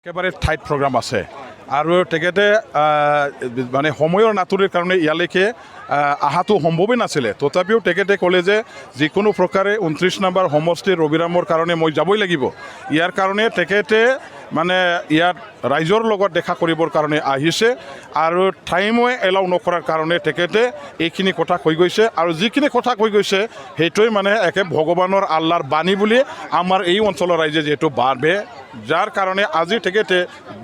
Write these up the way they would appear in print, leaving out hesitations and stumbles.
একেবাৰে tight programme আছে আৰু তেখেতে মানে সময়ৰ নাটনিৰ কাৰণে ইয়ালৈকে অহাটো সম্ভৱেই নাছিলে। তথাপিও তেখেতে ক'লে যে যিকোনো প্ৰকাৰে 29 নম্বৰ সমষ্টিৰ ৰবিৰামৰ কাৰণে মই যাবই লাগিব। ইয়াৰ কাৰণে তেখেতে মানে ইয়াত ৰাইজৰ লগত দেখা কৰিবৰ কাৰণে আহিছে আৰু টাইমো এলাউ নকৰাৰ কাৰণে তেখেতে এইখিনি কথা কৈ গৈছে আৰু যিখিনি কথা কৈ গৈছে সেইটোৱে মানে একে ভগৱানৰ আল্লাহৰ বাণী বুলি আমাৰ এই অঞ্চলৰ ৰাইজে যিহেতু ভাবে, যাৰ কাৰণে আজি তেখেতে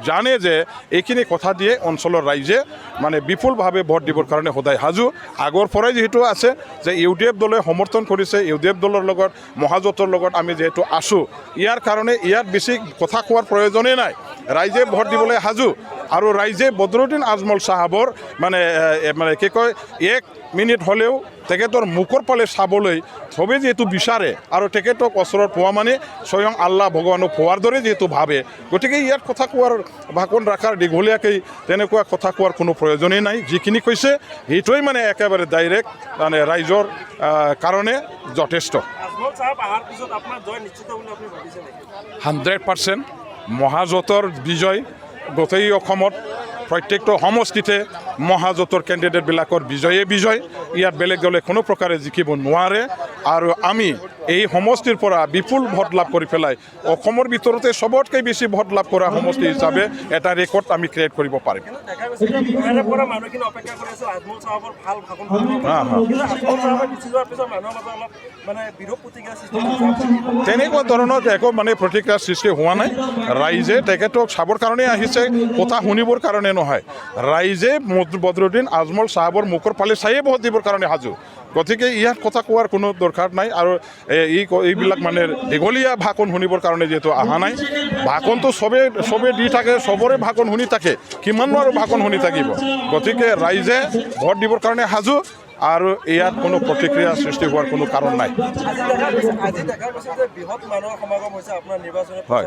জানে যে এইখিনি কথা দিয়ে অঞ্চলৰ ৰাইজে মানে বিপুলভাৱে ভোট দিবৰ কাৰণে সদায় সাজু। আগৰ পৰাই যিহেতু আছে যে UDF দলে সমৰ্থন কৰিছে, UDF দলৰ লগত মহাজোঁটৰ লগত আমি যিহেতু আছোঁ, ইয়াৰ কাৰণে ইয়াত বেছি কথা কোৱাৰ প্ৰয়োজনেই নাই। ৰাইজে ভোট দিবলৈ সাজু আৰু ৰাইজে বদৰুদ্দিন আজমল চাহাবৰ মানে কি কয় 1 মিনিট হ'লেও তেখেতৰ মুখৰ ফালে চাবলৈ চবেই যিহেতু বিচাৰে আৰু তেখেতক ওচৰত পোৱা মানে স্বয়ং আল্লাহ ভগৱানক পোৱাৰ দৰে যিহেতু ভাবে, গতিকে ইয়াত কথা কোৱাৰ ভাষণ ৰখাৰ দীঘলীয়াকৈ তেনেকুৱা কথা কোৱাৰ কোনো প্ৰয়োজনেই নাই। যিখিনি কৈছে সেইটোৱেই মানে একেবাৰে ডাইৰেক্ট মানে ৰাইজৰ কাৰণে যথেষ্ট। 100% মহাজোঁটৰ বিজয় গোটেই অসমত প্ৰত্যেকটো সমষ্টিতে মহাজোঁটৰ কেণ্ডিডেটবিলাকৰ বিজয়। ইয়াত বেলেগ দলে কোনো প্ৰকাৰে জিকিব নোৱাৰে আৰু আমি এই সমষ্টিৰ পৰা বিপুল ভোট লাভ কৰি পেলাই অসমৰ ভিতৰতে চবতকৈ বেছি ভোট লাভ কৰা সমষ্টি হিচাপে এটা ৰেকৰ্ড আমি ক্ৰিয়েট কৰিব পাৰিম। তেনেকুৱা ধৰণৰ একো মানে প্ৰতিক্ৰিয়াৰ সৃষ্টি হোৱা নাই। ৰাইজে তেখেতক চাবৰ কাৰণে আহিছে, কথা শুনিবৰ কাৰণে নহয়। ৰাইজে বদৰুদ্দিন আজমল চাহাবৰ মুখৰ ফালে চায়ে ভোট দিবৰ কাৰণে সাজু। গতিকে ইয়াত কথা কোৱাৰ কোনো দৰকাৰ নাই আৰু এইবিলাক মানে দীঘলীয়া ভাষণ শুনিবৰ কাৰণে যিহেতু অহা নাই। ভাষণটো চবে দি থাকে, চবৰে ভাষণ শুনি থাকে, কিমাননো আৰু ভাষণ শুনি থাকিব। গতিকে ৰাইজে ভোট দিবৰ কাৰণে সাজু আৰু ইয়াত কোনো প্ৰতিক্ৰিয়া সৃষ্টি হোৱাৰ কোনো কাৰণ নাই। হয়,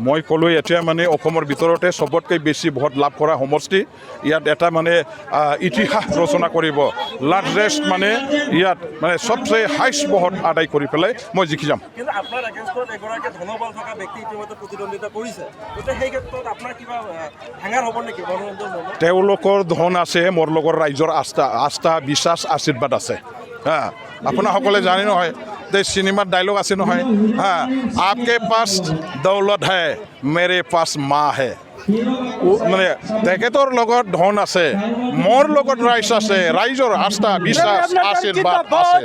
মই ক'লোঁ এতিয়া মানে অসমৰ ভিতৰতে চবতকৈ বেছি ভোট লাভ কৰা সমষ্টি। ইয়াত এটা মানে ইতিহাস ৰচনা কৰিব, লাৰ্জেষ্ট মানে ইয়াত মানে চবচে হাইষ্ট ভোট আদায় কৰি পেলাই মই জিকি যাম। তেওঁলোকৰ ধন আছে, মোৰ লগৰ ৰাইজৰ আস্থা বিশ্বাস আশীৰ্বাদ আছে। আপোনাৰ সকলে জানে নহয় যে চিনেমাৰ ডাইলগ আছে নহয়, আপকে পাছ দৌলত হে মেৰে পাছ মা হে। মানে তেখেতৰ লগত ধন আছে, মোৰ লগত ৰাইজ আছে, ৰাইজৰ আস্থা বিশ্বাস আশীৰ্বাদ আছে।